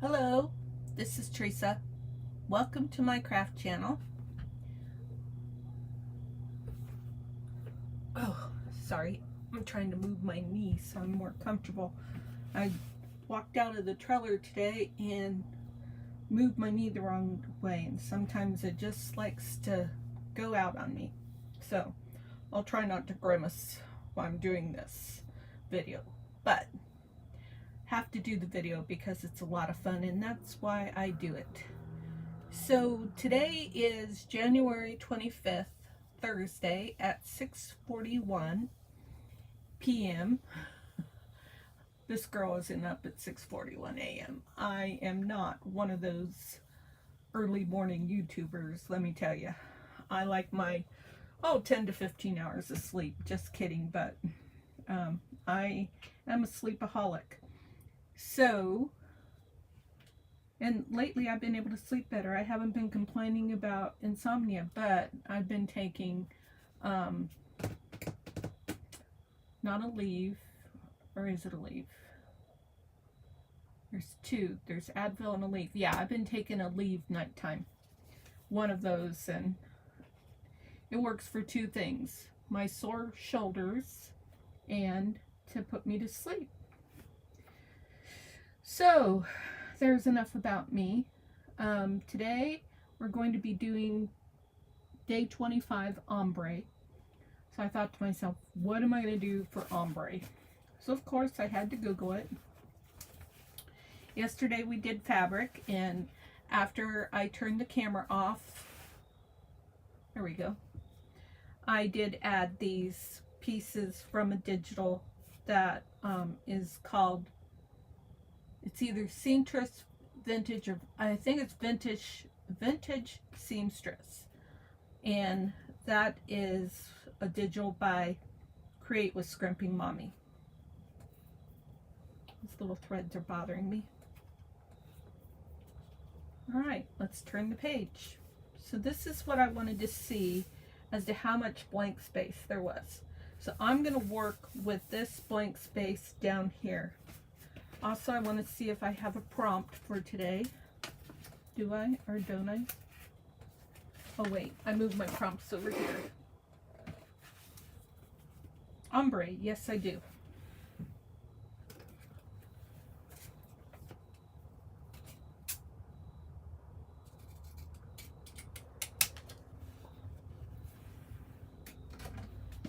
Hello, this is Teresa. Welcome to my craft channel. Oh, sorry. I'm trying to move my knee so I'm more comfortable. I walked out of the trailer today and moved my knee the wrong way, and sometimes it just likes to go out on me. So I'll try not to grimace while I'm doing this video, but have to do the video because it's a lot of fun, and that's why I do it. So today is January 25th, Thursday at 6:41 p.m. This girl isn't up at 6:41 a.m. I am not one of those early morning YouTubers, let me tell you. I like my 10 to 15 hours of sleep. Just kidding, but I am a sleepaholic. So, and lately I've been able to sleep better. I haven't been complaining about insomnia, but I've been taking not a leave, or is it a leave? There's two. There's Advil and a leave. Yeah, I've been taking a leave nighttime. One of those, and it works for two things. My sore shoulders and to put me to sleep. So, there's enough about me. Today, we're going to be doing day 25 Ombre. So I thought to myself, what am I going to do for Ombre? So of course, I had to Google it. Yesterday we did fabric, and after I turned the camera off, there we go, I did add these pieces from a digital that is called, it's either Seamstress Vintage, or I think it's Vintage Seamstress, and that is a digital by Create with Scrimping Mommy. These little threads are bothering me. Alright, let's turn the page. So this is what I wanted to see as to how much blank space there was. So I'm going to work with this blank space down here. Also, I want to see if I have a prompt for today. Do I or don't I? Oh wait, I moved my prompts over here. Ombre, yes I do.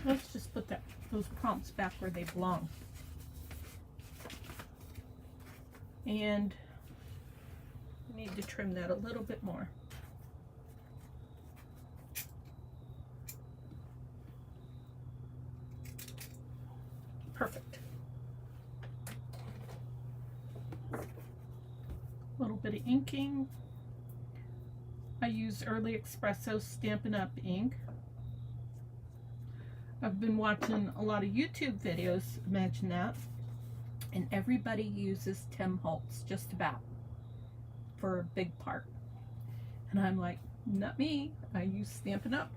Let's just put those prompts back where they belong. And I need to trim that a little bit more. Perfect. A little bit of inking. I use Early Espresso Stampin' Up ink. I've been watching a lot of YouTube videos, imagine that, and everybody uses Tim Holtz, just about, for a big part. And I'm like, not me, I use Stampin' Up.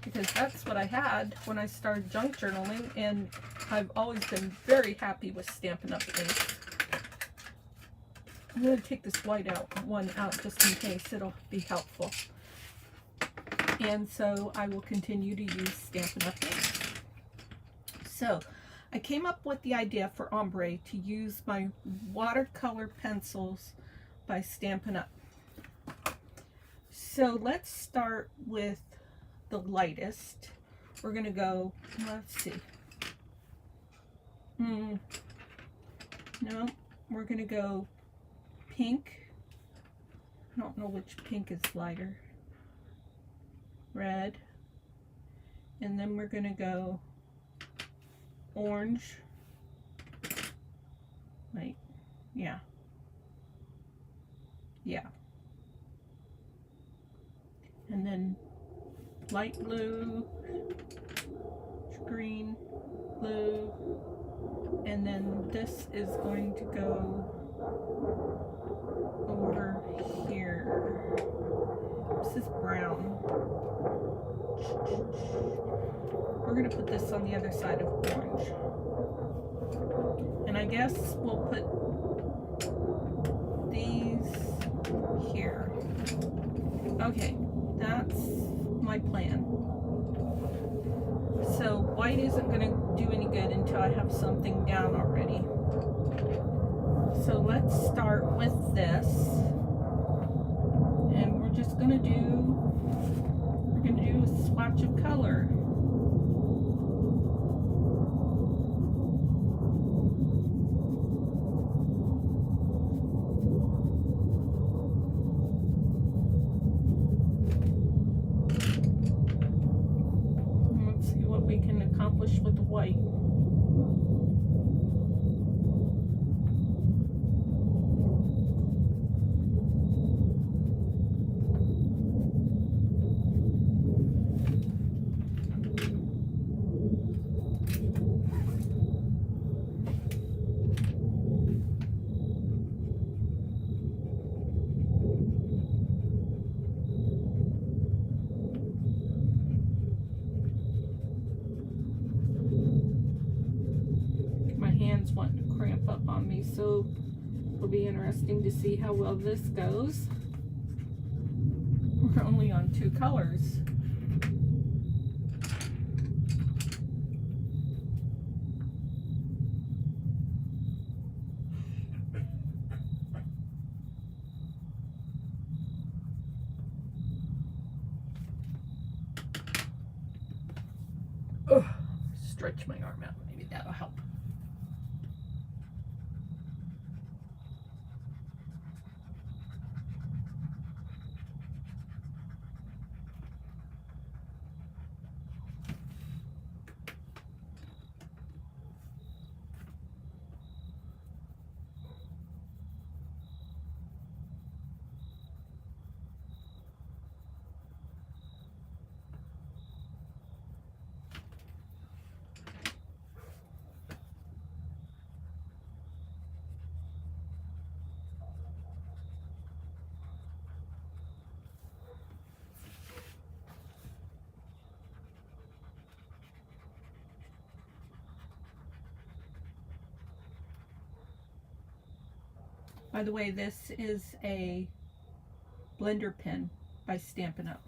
Because that's what I had when I started junk journaling, and I've always been very happy with Stampin' Up ink. I'm going to take this white one out just in case, it'll be helpful. And so I will continue to use Stampin' Up ink. So I came up with the idea for Ombre to use my watercolor pencils by Stampin' Up. So let's start with the lightest. We're going to go, let's see. No, we're going to go pink. I don't know which pink is lighter. Red, and then we're going to go orange. Wait, yeah, and then light blue, green, blue, and then this is going to go over here. This is brown. We're going to put this on the other side of orange. And I guess we'll put Okay, that's my plan. So white isn't going to do any good until I have something down already. So let's start with this, and we're just going to do a swatch of color. Let's see what we can accomplish with the white. Wanting to cramp up on me, so it'll be interesting to see how well this goes. We're only on 2 colors. Ugh, stretch my arm out, maybe that'll help. By the way, this is a blender pen by Stampin' Up.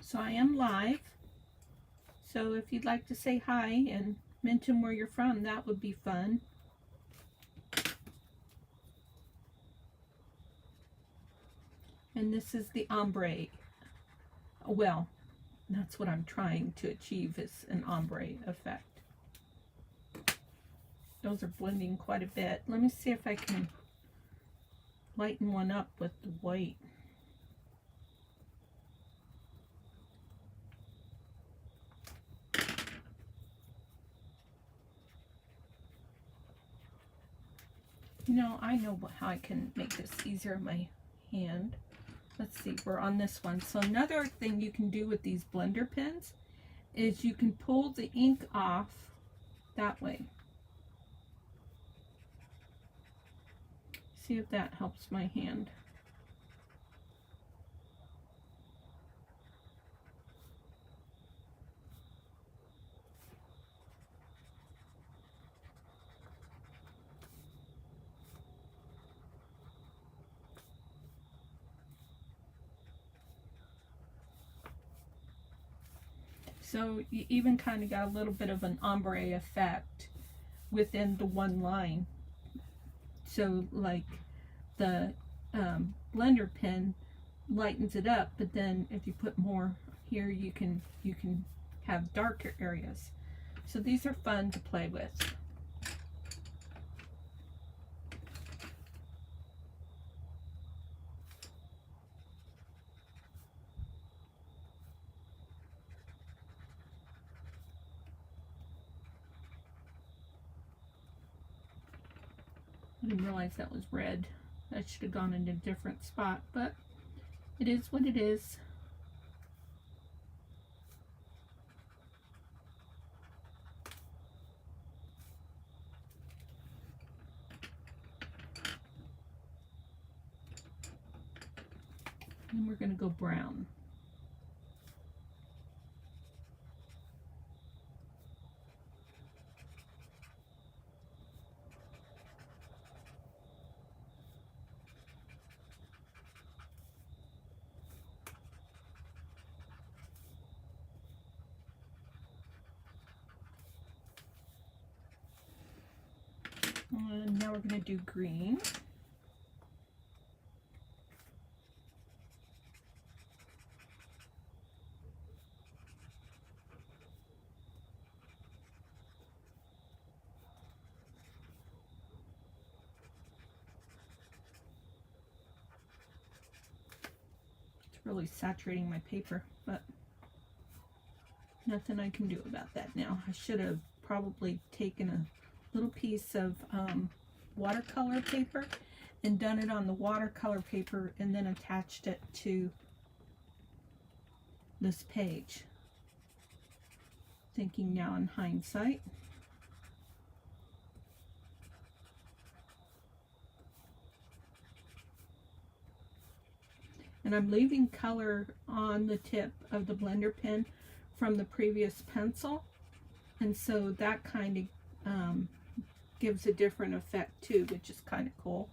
So I am live, so if you'd like to say hi and mention where you're from, that would be fun. And this is the ombre. Well, that's what I'm trying to achieve, is an ombre effect. Those are blending quite a bit. Let me see if I can lighten one up with the white. You know, I know how I can make this easier in my hand. Let's see, we're on this one. So another thing you can do with these blender pens is you can pull the ink off that way. See if that helps my hand. So you even kind of got a little bit of an ombre effect within the one line. So like the blender pen lightens it up, but then if you put more here, you can have darker areas. So these are fun to play with. I didn't realize that was red. That should have gone in a different spot, but it is what it is. And we're going to go brown. And now we're going to do green. It's really saturating my paper, but nothing I can do about that now. I should have probably taken a little piece of watercolor paper and done it on the watercolor paper and then attached it to this page. Thinking now in hindsight. And I'm leaving color on the tip of the blender pen from the previous pencil, and so that kind of gives a different effect too, which is kind of cool.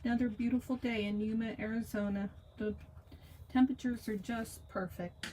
Another beautiful day in Yuma, Arizona. The temperatures are just perfect.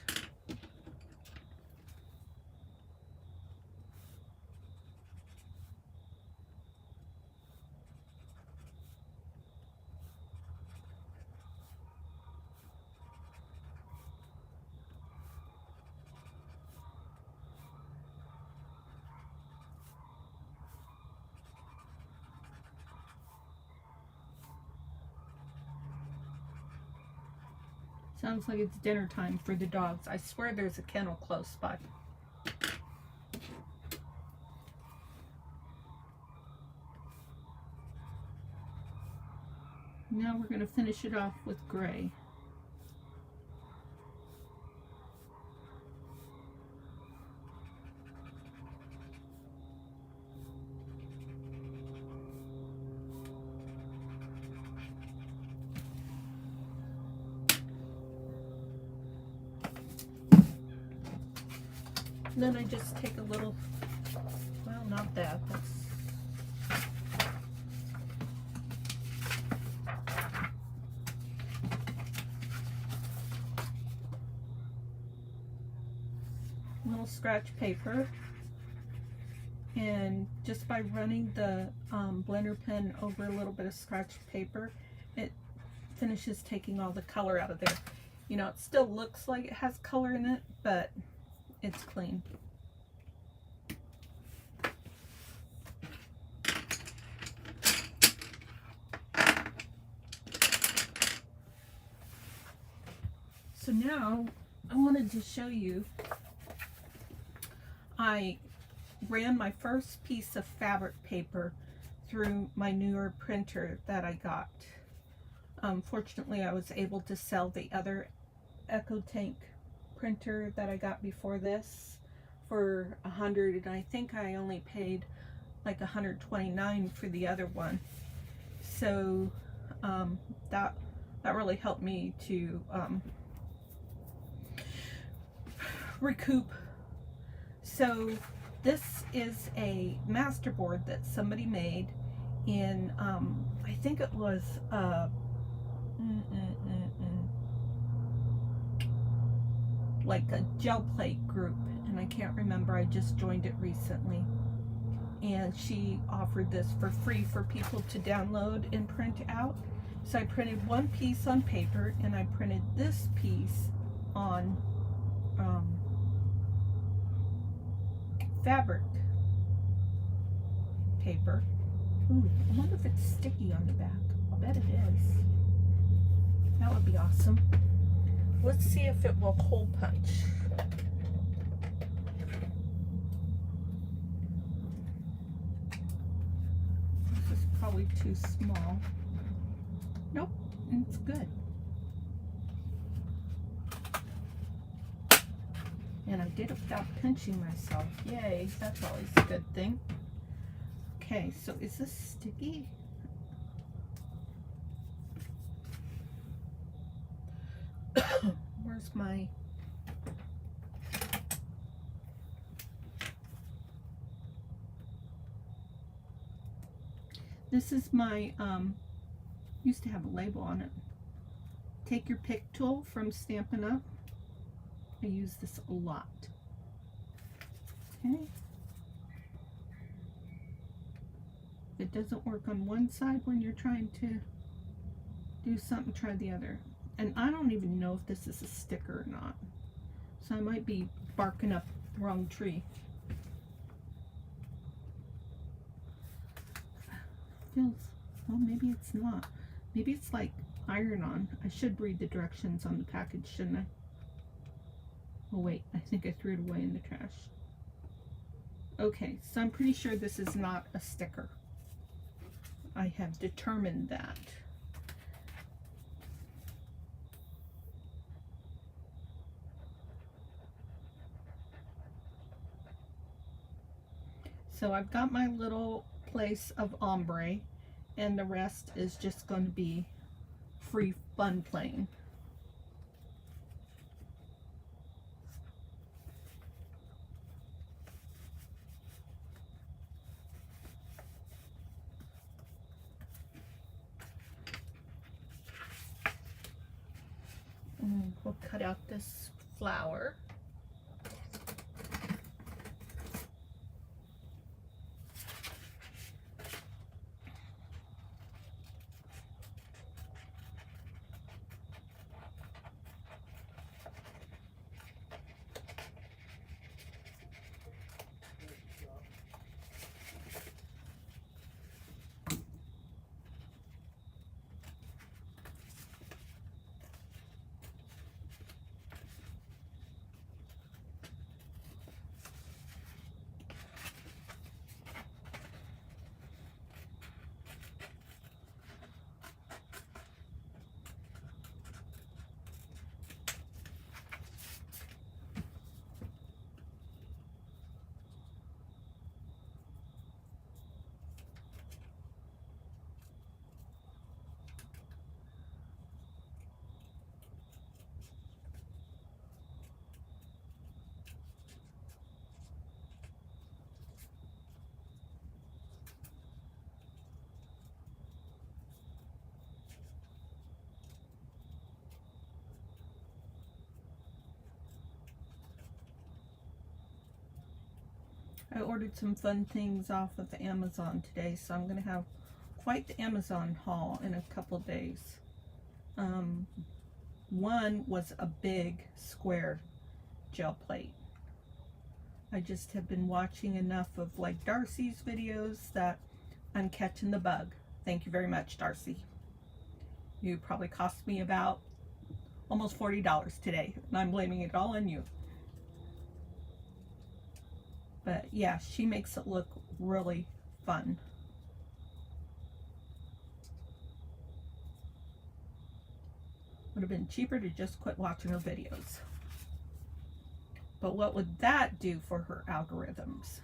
Sounds like it's dinner time for the dogs. I swear there's a kennel close by. Now we're going to finish it off with gray. And then I just take a little, well, not that, that's little scratch paper, and just by running the blender pen over a little bit of scratch paper, it finishes taking all the color out of there. You know, it still looks like it has color in it, but it's clean. So now I wanted to show you, I ran my first piece of fabric paper through my newer printer that I got. Fortunately, I was able to sell the other eclectic printer that I got before this for $100, and I think I only paid like $129 for the other one. So that really helped me to recoup. So this is a masterboard that somebody made in I think it was like a gel plate group, and I can't remember, I just joined it recently. and she offered this for free for people to download and print out. So I printed one piece on paper, and I printed this piece on fabric paper. Ooh, I wonder if it's sticky on the back. I'll bet it is. That would be awesome. Let's see if it will hole punch. This is probably too small. Nope, it's good. And I did it without pinching myself. Yay, that's always a good thing. Okay, so is this sticky? Where's my... This is my, used to have a label on it. Take Your Pick tool from Stampin' Up. I use this a lot. Okay. If it doesn't work on one side when you're trying to do something, try the other. And I don't even know if this is a sticker or not. So I might be barking up the wrong tree. Feels, well, maybe it's not. Maybe it's like iron-on. I should read the directions on the package, shouldn't I? Oh wait, I think I threw it away in the trash. Okay, so I'm pretty sure this is not a sticker. I have determined that. So I've got my little place of ombre, and the rest is just going to be free fun playing. And we'll cut out this flower. I ordered some fun things off of Amazon today, so I'm going to have quite the Amazon haul in a couple days. One was a big square gel plate. I just have been watching enough of like Darcy's videos that I'm catching the bug. Thank you very much, Darcy. You probably cost me about almost $40 today, and I'm blaming it all on you. But yeah, she makes it look really fun. Would have been cheaper to just quit watching her videos. But what would that do for her algorithms?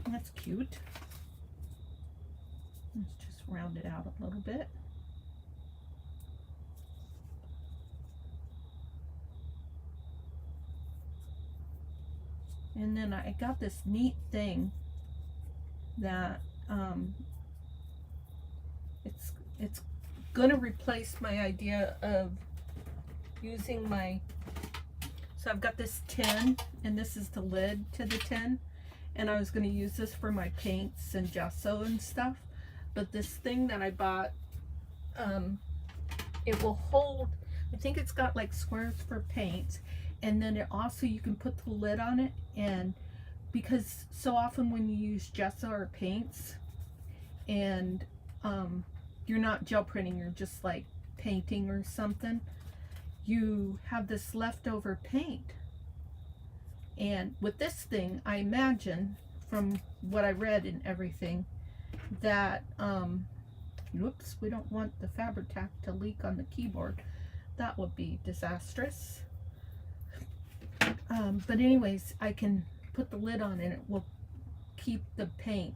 That's cute. Let's just round it out a little bit. And then I got this neat thing that it's gonna replace my idea of using my, so I've got this tin, and this is the lid to the tin, and I was going to use this for my paints and gesso and stuff, but this thing that I bought, it will hold, I think it's got like squares for paints, and then it also, you can put the lid on it, and because so often when you use gesso or paints, and you're not gel printing, you're just like painting or something, you have this leftover paint. And with this thing, I imagine from what I read and everything that whoops, we don't want the Fabritac to leak on the keyboard. That would be disastrous. But anyways, I can put the lid on and it will keep the paint.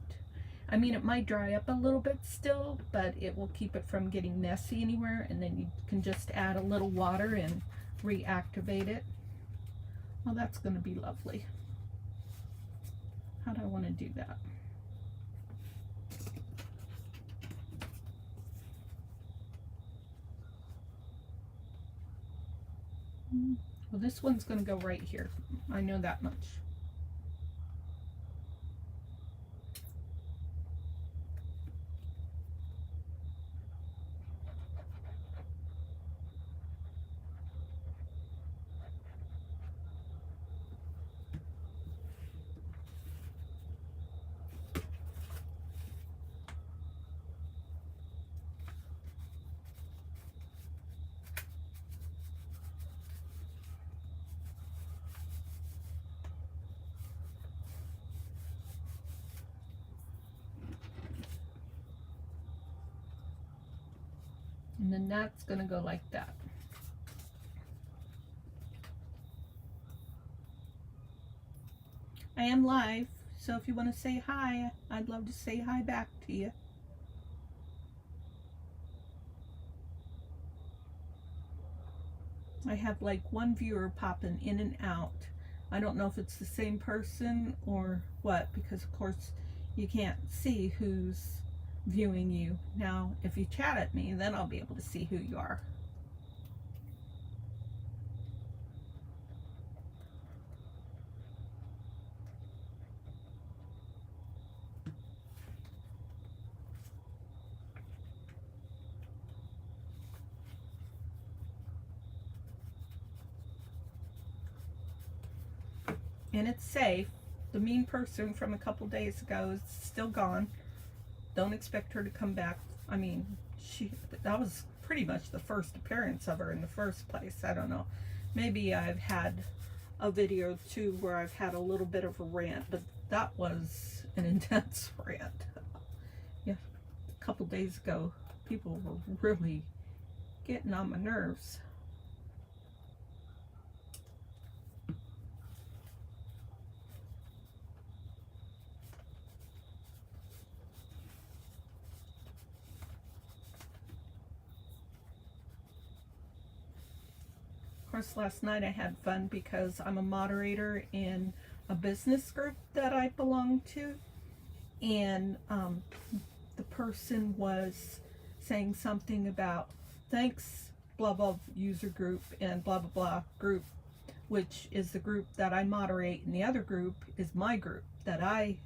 I mean, it might dry up a little bit still, but it will keep it from getting messy anywhere, and then you can just add a little water and reactivate it. Well, that's going to be lovely. How do I want to do that? Well, this one's going to go right here. I know that much. And then that's going to go like that. I am live, so if you want to say hi, I'd love to say hi back to you. I have like one viewer popping in and out. I don't know if it's the same person or what, because of course you can't see who's viewing you. Now, if you chat at me, then I'll be able to see who you are. And it's safe. The mean person from a couple days ago is still gone. Don't expect her to come back. I mean, that was pretty much the first appearance of her in the first place. I don't know. Maybe I've had a video or two where I've had a little bit of a rant, but that was an intense rant. Yeah, a couple days ago, people were really getting on my nerves. Of course, last night I had fun because I'm a moderator in a business group that I belong to, and the person was saying something about thanks blah blah user group and blah blah blah group, which is the group that I moderate, and the other group is my group that I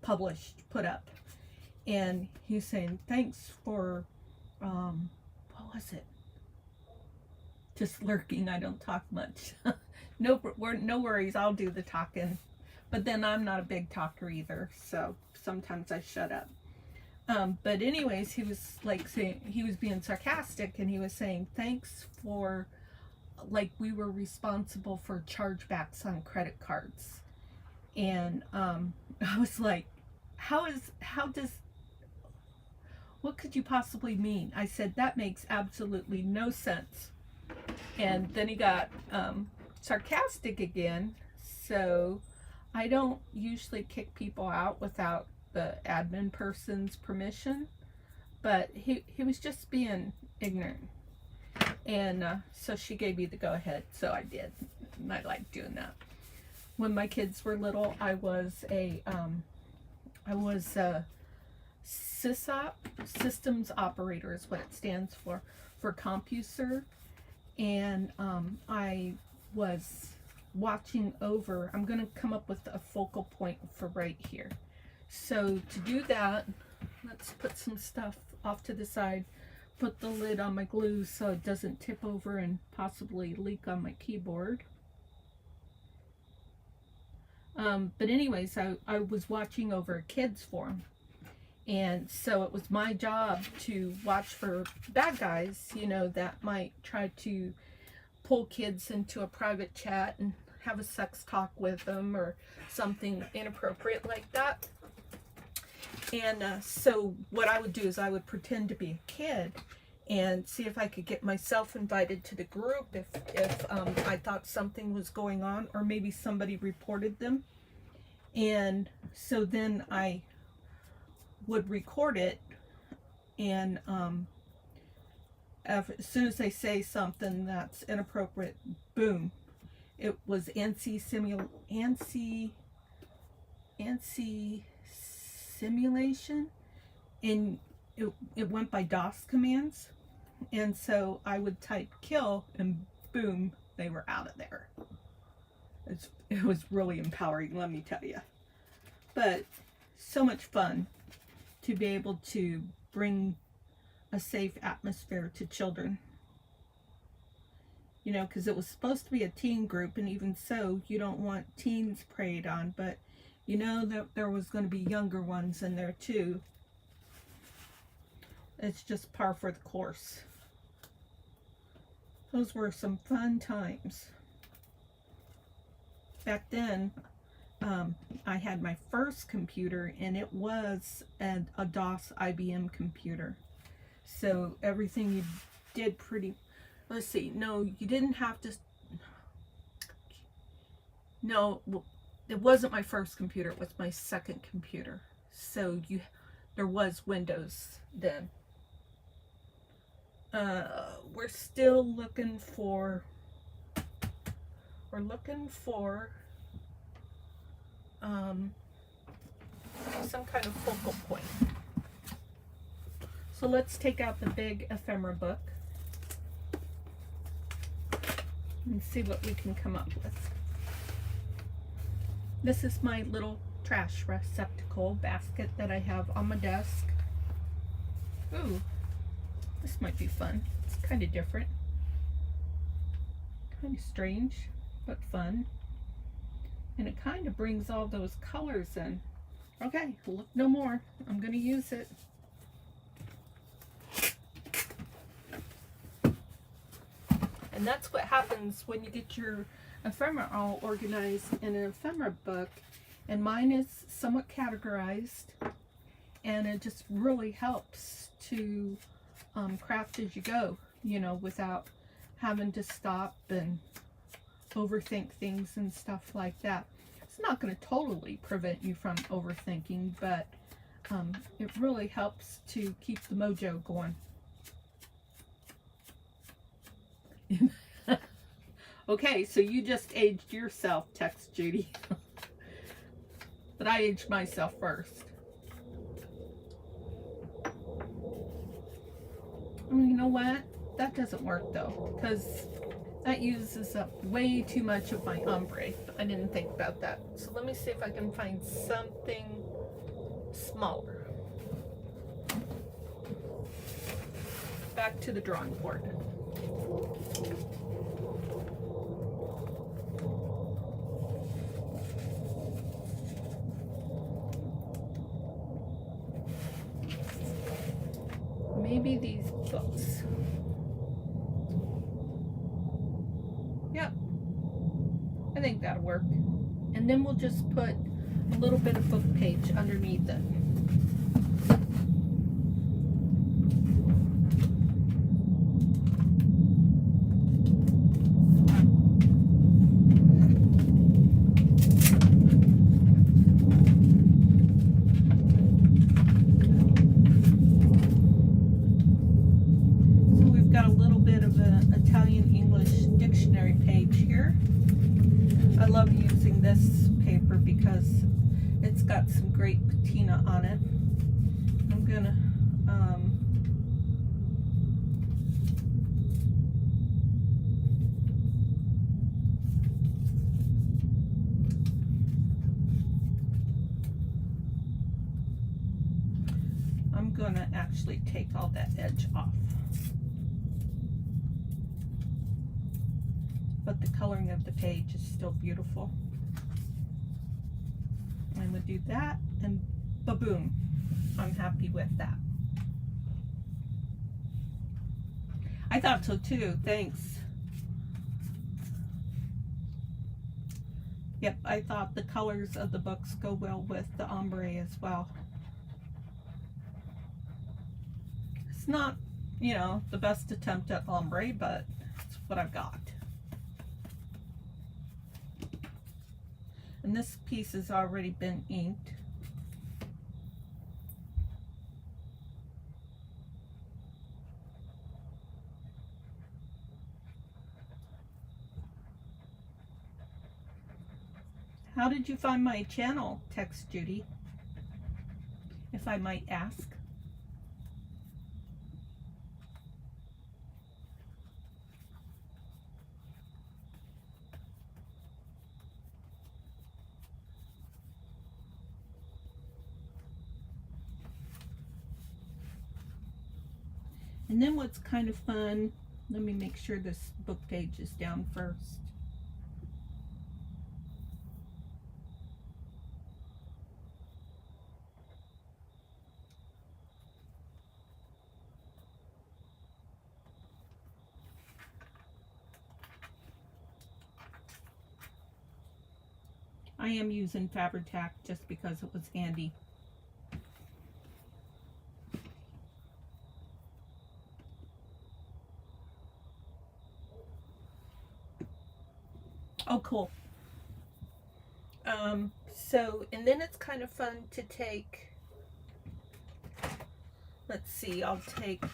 put up. And he's saying thanks for what was it? Just lurking. I don't talk much. No worries. I'll do the talking. But then I'm not a big talker either, so sometimes I shut up. But anyways, he was like saying, he was being sarcastic, and he was saying thanks for, like, we were responsible for chargebacks on credit cards. And I was like, what could you possibly mean? I said, that makes absolutely no sense. And then he got sarcastic again. So I don't usually kick people out without the admin person's permission, but he was just being ignorant. And so she gave me the go ahead, so I did. And I like doing that. When my kids were little, I was SysOp, Systems Operator is what it stands for CompuServe. And I was watching over, I'm going to come up with a focal point for right here. So to do that, let's put some stuff off to the side, put the lid on my glue so it doesn't tip over and possibly leak on my keyboard. But anyways, I was watching over a kids forum, and so it was my job to watch for bad guys, you know, that might try to pull kids into a private chat and have a sex talk with them or something inappropriate like that. And so what I would do is I would pretend to be a kid and see if I could get myself invited to the group if I thought something was going on, or maybe somebody reported them. And so then I would record it, and as soon as they say something that's inappropriate, boom, it was ANSI simulation, and it went by DOS commands. And so I would type kill, and boom, they were out of there. It was really empowering, let me tell you. But so much fun to be able to bring a safe atmosphere to children. You know, because it was supposed to be a teen group, and even so, you don't want teens preyed on, but you know that there was going to be younger ones in there too. It's just par for the course. Those were some fun times. Back then, I had my first computer, and it was a DOS IBM computer. So everything you did let's see, no, you didn't have to, no, it wasn't my first computer, it was my second computer. So there was Windows then. We're still looking for, some kind of focal point. So let's take out the big ephemera book and see what we can come up with. This is my little trash receptacle basket that I have on my desk. Ooh, this might be fun. It's kind of different. Kind of strange, but fun. And it kind of brings all those colors in. Okay, look no more. I'm going to use it. And that's what happens when you get your ephemera all organized in an ephemera book. And mine is somewhat categorized, and it just really helps to craft as you go, you know, without having to stop and overthink things and stuff like that. It's not going to totally prevent you from overthinking, but it really helps to keep the mojo going. Okay, so you just aged yourself, text Judy. But I aged myself first. You know what? That doesn't work though, because that uses up way too much of my ombre. I didn't think about that. So let me see if I can find something smaller. Back to the drawing board. Maybe these books. Yep, I think that'll work. And then we'll just put a little bit of book page underneath it. gonna actually take all that edge off. But the coloring of the page is still beautiful. I'm gonna do that, and ba-boom, I'm happy with that. I thought so too, thanks. Yep, I thought the colors of the books go well with the ombre as well. It's not, you know, the best attempt at ombre, but it's what I've got. And this piece has already been inked. How did you find my channel? Text Judy, if I might ask. And then what's kind of fun, let me make sure this book page is down first. I am using Fabritac just because it was handy. Oh, cool. So, and then it's kind of fun to take, let's see, I'll take,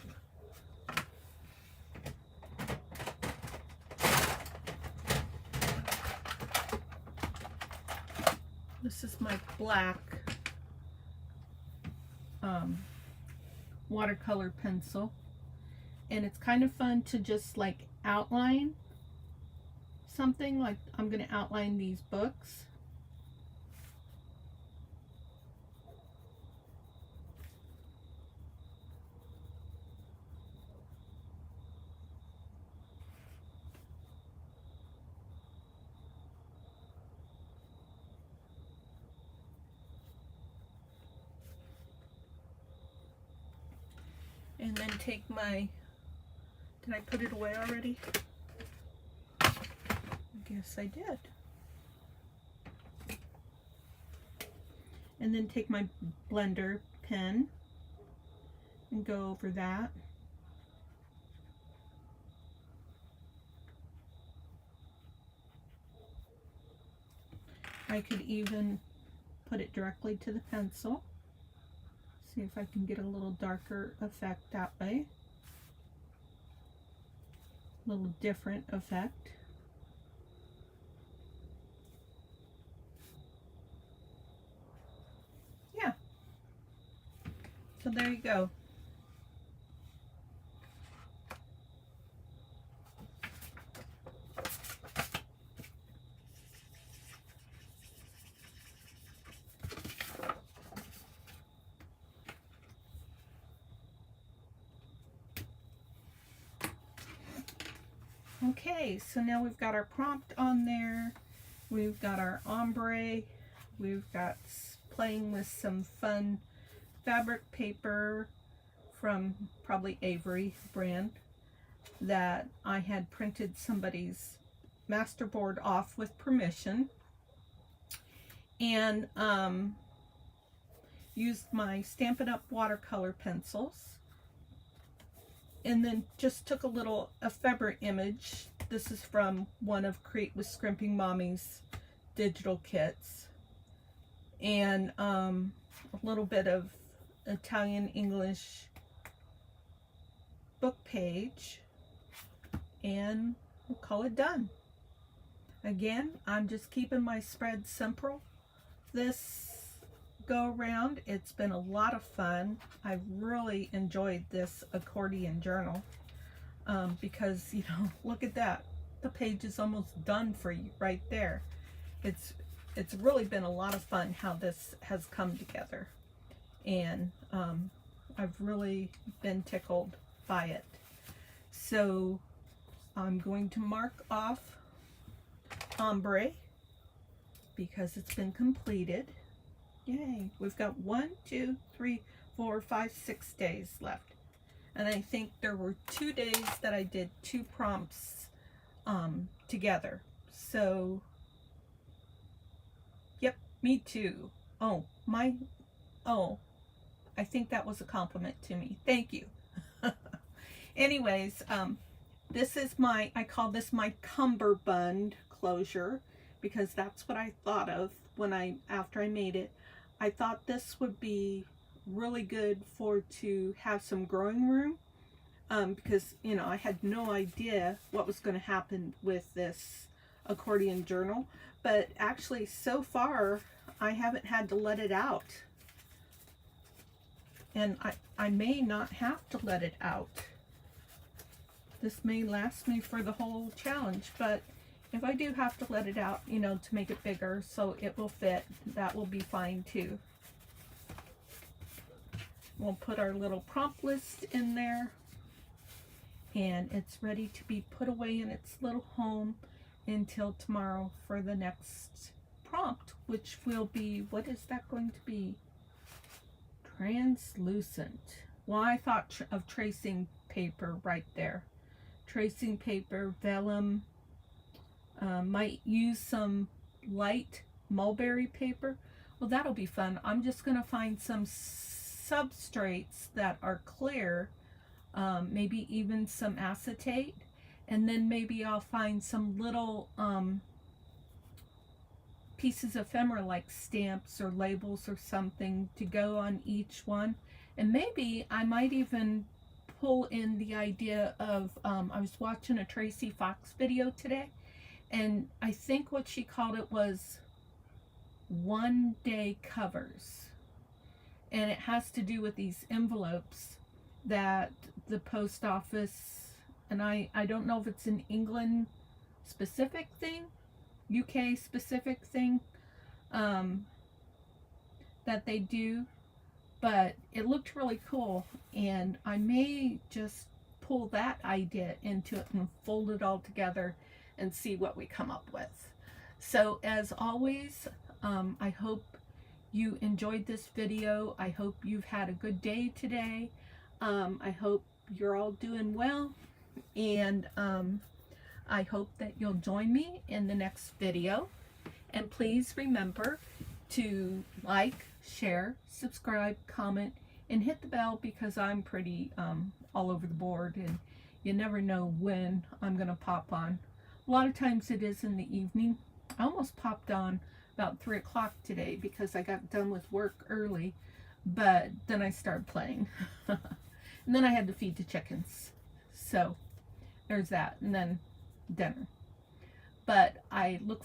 this is my black watercolor pencil, and it's kind of fun to just like outline something. Like I'm going to outline these books. And then take my, did I put it away already? I guess I did. And then take my blender pen and go over that. I could even put it directly to the pencil. See if I can get a little darker effect that way. A little different effect. Yeah. So there you go. Okay, so now we've got our prompt on there. We've got our ombre. We've got playing with some fun fabric paper from probably Avery brand that I had printed somebody's masterboard off with permission, and used my Stampin' Up watercolor pencils. And then just took a ephemera image. This is from one of Create with Scrimping Mommy's digital kits. And a little bit of Italian English book page. And we'll call it done. Again, I'm just keeping my spread simple this go around. It's been a lot of fun. I've really enjoyed this accordion journal because, you know, look at that. The page is almost done for you right there. It's really been a lot of fun how this has come together, and I've really been tickled by it. So I'm going to mark off Ombre because it's been completed. Yay, we've got 1, 2, 3, 4, 5, 6 days left. And I think there were 2 days that I did 2 prompts together. So, yep, me too. Oh, I think that was a compliment to me. Thank you. Anyways, this is I call this my cummerbund closure because that's what I thought of after I made it. I thought this would be really good to have some growing room because, you know, I had no idea what was going to happen with this accordion journal, but actually so far I haven't had to let it out, and I may not have to let it out. This may last me for the whole challenge, but if I do have to let it out, you know, to make it bigger so it will fit, that will be fine too. We'll put our little prompt list in there, and it's ready to be put away in its little home until tomorrow for the next prompt, which will be, what is that going to be? Translucent. Well, I thought of tracing paper right there. Tracing paper, vellum, might use some light mulberry paper. Well, that'll be fun. I'm just going to find some substrates that are clear, maybe even some acetate, and then maybe I'll find some little pieces of ephemera like stamps or labels or something to go on each one. And maybe I might even pull in the idea of, I was watching a Tracy Fox video today, and I think what she called it was one-day covers. And it has to do with these envelopes that the post office, and I don't know if it's an England specific thing, UK specific thing, that they do, but it looked really cool, and I may just pull that idea into it and fold it all together and see what we come up with. So as always, I hope you enjoyed this video. I hope you've had a good day today. I hope you're all doing well, and I hope that you'll join me in the next video. And please remember to like, share, subscribe, comment, and hit the bell because I'm pretty all over the board, and you never know when I'm gonna pop on. A lot of times it is in the evening. I almost popped on about 3 o'clock today because I got done with work early, but then I started playing. And then I had to feed the chickens. So there's that, and then dinner. But I look forward